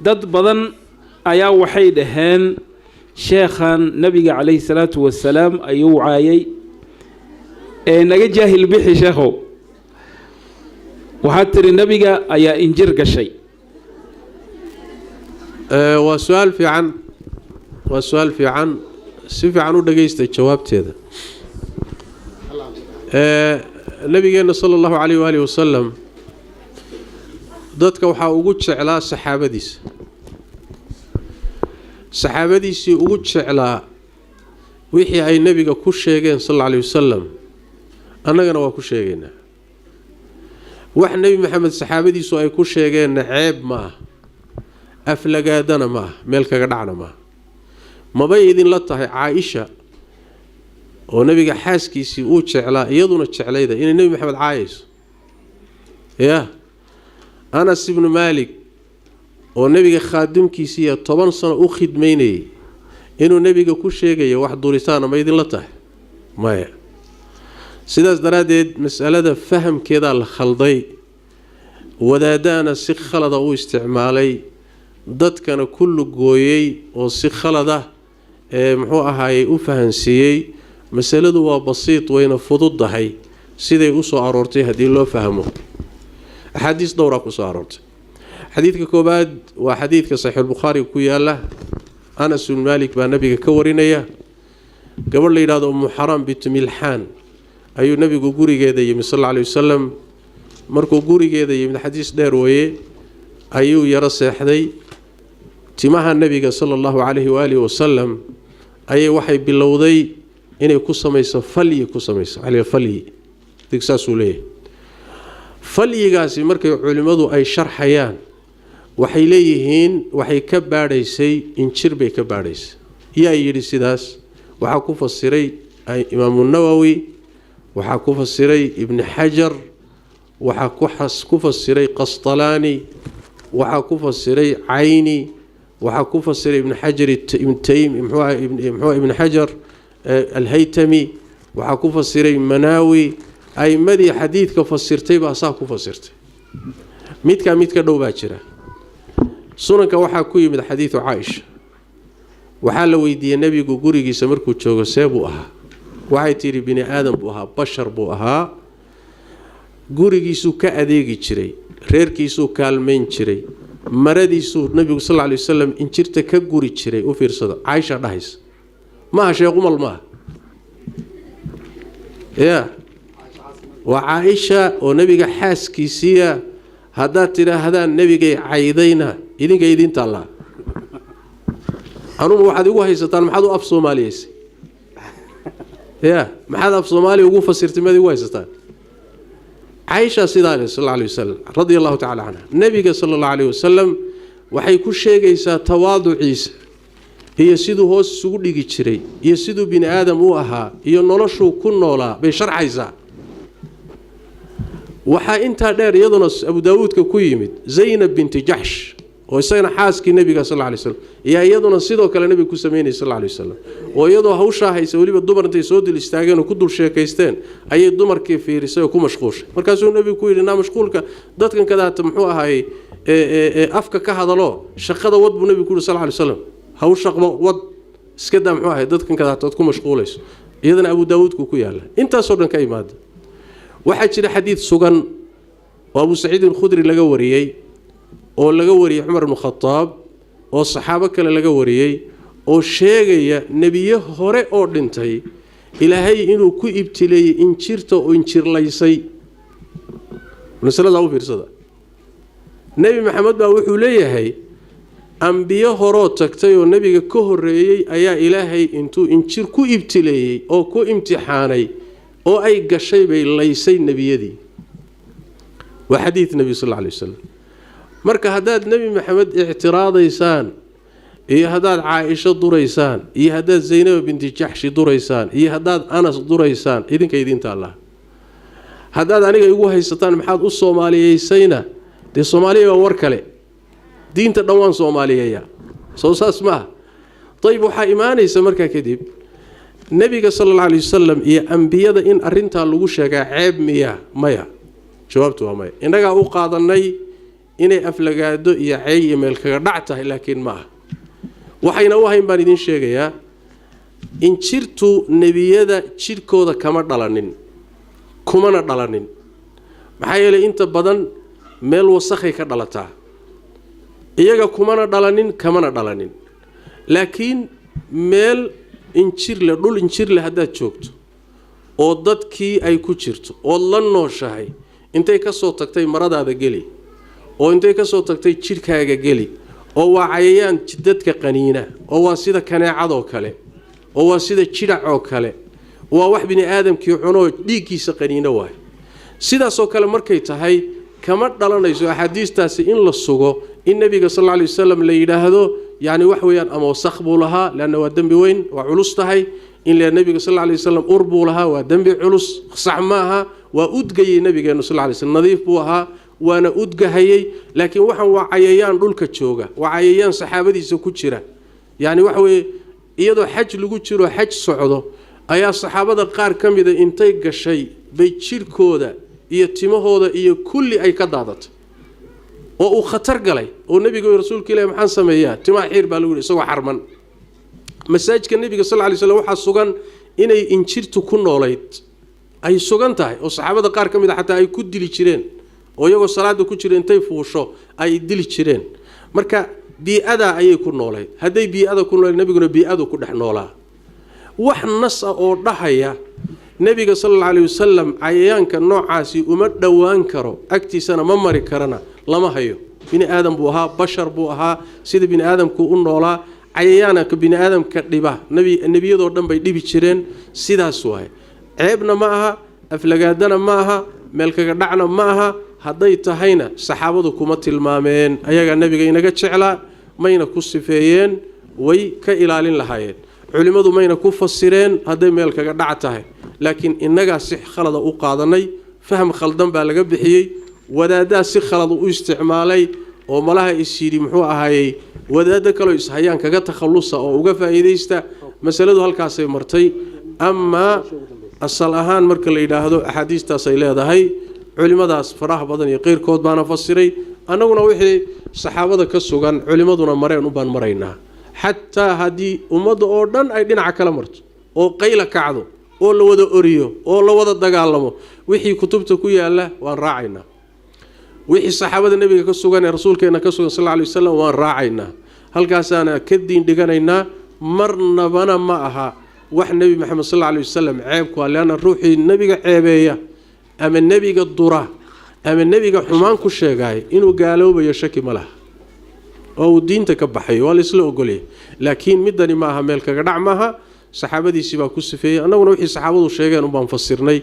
dad badan ayaa waxay dhaheen sheekhan nabiga calayhi salaatu wasalaam ayuu caayay naga jaahil bixi sheekhow waxaad tiri nabiga ayaa injir gashay waa su'aal fiican si fiican u dhageysta jawaabteeda nabigeena sallallahu alayhi wa alihi wasallam dadka waxa ugu jeclaa saxaabadiisii ugu jeclaa wixii ay nabiga ku sheegeen sallallahu alayhi wasallam annagana waa ku sheegaynaa wax nabi maxamed saxaabadiisu ay ku sheegeen ceeb ma aflagaadana ma meel kaga dhacna ma bay idin la tahay Aisha oo nabiga xaaskiisii uu jeclaa iyaduna jeclayda in nabi maxamed caayis Anas ibn Malik oo nabiga khaadimkiisii 10 sano u khidmeynay inuu nabiga ku sheegay wax duritaan ma idin la tahay maya sidaas daraadeed mas'alada fahamkeeda la khalday wadaadana si khalada u isticmaalay dadkana kullu gooyay oo si khalada muxuu ahaayay u fahansiiyay mas'aladu waa basiit wayna fududahay siday u soo aroortay hadii loo fahmo حديث دورة كسارت حديث كوباد وحديث كصحيح البخاري كياله أنس بن مالك بن نبي كورينيا قبل لي هذا أم حرام بنت ملحان أي نبي جوري جاده يم صلى الله عليه وسلم مركو جوري جاده من حديث دارويه أيو يرى سحدي تماها النبي صلى الله عليه وآله وسلم أي وحي باللوذي إنه كسم يسفلي عليه فلي تكساسوليه فليغاسي markay culimadu ay sharxayaan waxay leeyihiin waxay ka baadhaysay injir bay ka baadhaysay yaa yiri sidaas waxa ku fasiray Imam an-Nawawi waxa ku fasiray Ibn Hajar waxa ku fasiray Qastalani waxa ku fasiray Ayni waxa ku fasiray Ibn Hajar Ibn Taym Ibn Hajar al-Haytami waxa ku fasiray Manawi أي مدي حديث كفسرتي بأساق كفسرتي ميت كدو باجرة سنك وحا كوي من حديث عائشة وحال ويدي النبي قوري سمركو تشوغ سيبوها وحي تيري بني آدم بوها بشر بوها قوري سو كأديغي تشري ريركي سو كالمين تشري مردي سو النبي صلى الله عليه وسلم انشرت كقوري تشري وفير صدا عائشة رهيس ما شيقوم الماء وعائشة ونبي حاسكيسية هذا ترى هذا النبي عيدينا إذن تالله أنا واحد يقول هاي ستان ما حد أف صومالي ما حد أف صومالي وقول فسرت ما يقول هاي ستان عائشة سيدنا صلى الله عليه وسلم رضي الله تعالى عنها النبي صلى الله عليه وسلم وحي كل شيء يسا تواضع عيسى هي سيدو هو سوق ديجي تشري هي سيدو بني آدم وأها هي نولشو كن نولا بشرع عيسى وحا انت دير يدنس ابو داود كويمد زينب بنت جحش ويسينا حاسكي النبي صلى الله عليه وسلم يا يدنا سيدو كلا نبي كسميني صلى الله عليه وسلم ويدو هوشا هيس وليبا دمر انتي سو دل استاغين و كدول شيكايستين اي دمركي فيريسay ku mashquush markaasuu nabigu ku yiri mashquulka dadkan kada muxuu ahay afka ka hadalo shaqada wad buu nabigu ku yiri sallallahu alayhi wasallam hawshaqmo wad iska daa muxuu ahay dadkan kada ku mashquulayso iyadana abu daawud ku yaala intaas oo dhan ka imaad waxa jira xadiis sugan oo Abu Sa'id al-Khudri laga wariyay oo laga wariyay Umar ibn Khattab oo saxaabo kale laga wariyay oo sheegaya nabiye hore oo dhintay ilaahay inuu ku ibtileeyay injirta oo injirlaysay nasallallahu fiirsada nabi maxamed baa wuxuu leeyahay anbiyo hore tagtay oo nabiga ka horeeyay ayaa ilaahay intuu injir ku ibtileeyay oo ku imtixaanay oo ay gashay bay laysay nabiyadii wa hadith nabi sallallahu alayhi wasallam marka hadaad nabi maxamed i'tiraadaysaan iyo hadaad Aisha duraysaan iyo hadaad Zaynab binti Jahsh duraysaan iyo hadaad Anas duraysaan idinta Allah hadaad aniga igu haysataan maxaad u Soomaaliyeysayna de Soomaaliya waa war kale diinta dhawaan Soomaaliyeeya soo saas ma طيب waxa iimaanaysa marka kadib nabiga sallallahu alayhi wasallam iyo anbiyada in arinta lagu sheegaa ceeb miya maya jawaabtu waa maya inaga u qaadanay inay aflagaado iyo cay iyo meel kaga dhac tahay laakiin maaha waxayna u hayn baan idin sheegayaa in jirtu nebiyada jirkooda kama dhalanin kumana dhalanin maxaa yeelay inta badan meel wasakhay ka dhalataa iyaga kumana dhalanin kamana dhalanin laakiin meel injir leh dhul injir leh haddaad joogto oo dadkii ay ku jirto oo la nooshahay intay ka soo tagtay maradaada geli oo intay ka soo tagtay jirkaaga geli oo waa cayayaan dadka qaniina oo waa sida kaneecadoo kale oo waa sida jirac oo kale waa wax bini aadamkii cuno dhiiggiisa qaniina waay sidaasoo kale markay tahay kama dhalanayso axaadiistaasi in la sugo in nabiga sallallahu alayhi wasallam la yiraahdo yani wax weeyaan ama wasakh buu lahaa laana waa dambi weyn waa culus tahay in la nabiga sallallahu alayhi wasallam urbuu lahaa waa dambi culus sax maaha waa udgayay nabigeena sallallahu alayhi wasallam nadiif buu ahaa waana udgahayay laakiin waxan waa cayayaan dhulka jooga waa cayayaan saxaabadiisa ku jira yani wax weey iyadoo xaj lagu jiro xaj socdo ayaa saxaabada qaar kamida intay gashay bay jirkooda iyo timahooda iyo kulli ay ka daadatay oo uu khatar galay oo nabiga iyo rasuulka ilaahay maxaan sameeyaa timaa xiir baa lagu isagoo xarman masaajidka nabiga sallallahu alayhi wasallam waxa sugan inay injirtu ku noolayd ay sugan tahay oo saxaabada qaar kamida xataa ay ku dili jireen oo iyagoo salaada ku jira intay fuusho ay dili jireen marka bi'ada ayay ku noolayd haday bi'ada ku noolayd nabiguna bi'adu ku dhex noolaa wax nas oo dhahaya nabiga sallallahu alayhi wasallam cayayaanka noocaasi uma dhawaan karo agtiisana ma mari karana lama hayo bini aadam buu ahaa bashar buu ahaa sida bini aadamku u noolaa cayayaanka bini aadamka dhiba nabiyadoo dhan bay dhibi jireen sidaas waay ceebna ma aha aflagaadana ma aha meel kaga dhacna ma aha haday tahayna saxaabadu kuma tilmaameen ayaga nabiga inaga jeclaa mayna ku sifeeyeen way ka ilaalin lahaayeen culimadu mayna ku fasireen haday meel kaga dhac tahay laakiin inaga si khalad u qaadanay faham khaldan baa laga bixiyay wadaada si khalad u isticmaalay oo malaha isiri muxuu ahaayay wadaada kale ishayaan kaga takhalusa oo uga faa'iideysta masaladu halkaas ay martay ama asal ahaan marka la yiraahdo ahadiistaas ay leedahay culimadaas faraha badan iyo qeyrkood baana fasiray anaguna wixii saxaabada ka sugan culimaduna mareen u baan maraynaa حتى هذه أمد أردن أي دين عكلا مرت أو قيل كعدو أو لو وذا أريو أو لو وذا دجالمو وحي كتبتك يا الله وراعينا وحي الصحابة النبي كسوجان الرسول كنا كسوجان صلى الله عليه وسلم وراعينا هل كاسانا كدين دجانينا مرنا بنا معها وح النبي محمد صلى الله عليه وسلم عيبك لأن الروحي النبي عيبية أما النبي الضرة أما النبي حمان كشة جاي إنه قالوا بيشكي مله أو الدين تكبحي ولا يسلو قولي لكن مدني معها ملك قدع معها صحابتي سبا كسفية أنا ونوحي صحابة وشيئا نبغى نفسرني